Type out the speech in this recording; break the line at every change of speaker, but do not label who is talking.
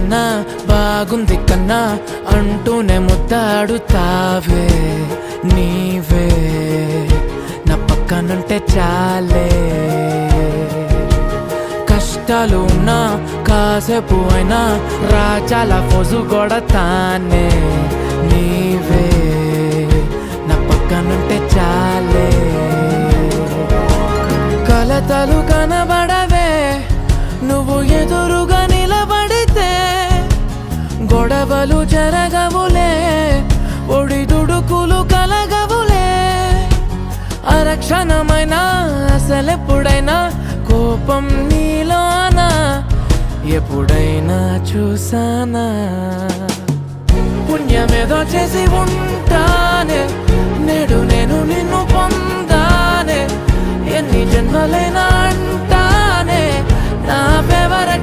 కన్నా బాగుంది కన్నా అంటూనే ముద్దాడుతావే నీవే నా పక్కనుంటే చాలే. కష్టాలు ఉన్నా కాసేపు అయినా రాజాల ఫోజు కొడతానే నీవే నా పక్కనుంటే చాలే. కలతలు కనబడవే నువ్వు ఎదురుగా నిలబడితే, గొడవలు జరగవులే ఒడిదుడుకులు కలగవులే. అరక్షణమైనా అసలెప్పుడైనా కోపం నీలోనా ఎప్పుడైనా చూసానా? పుణ్యమేదో చేసి ఉంటానే నేడు నేను నిన్ను పొందానే. ఎన్ని జన్మలైనా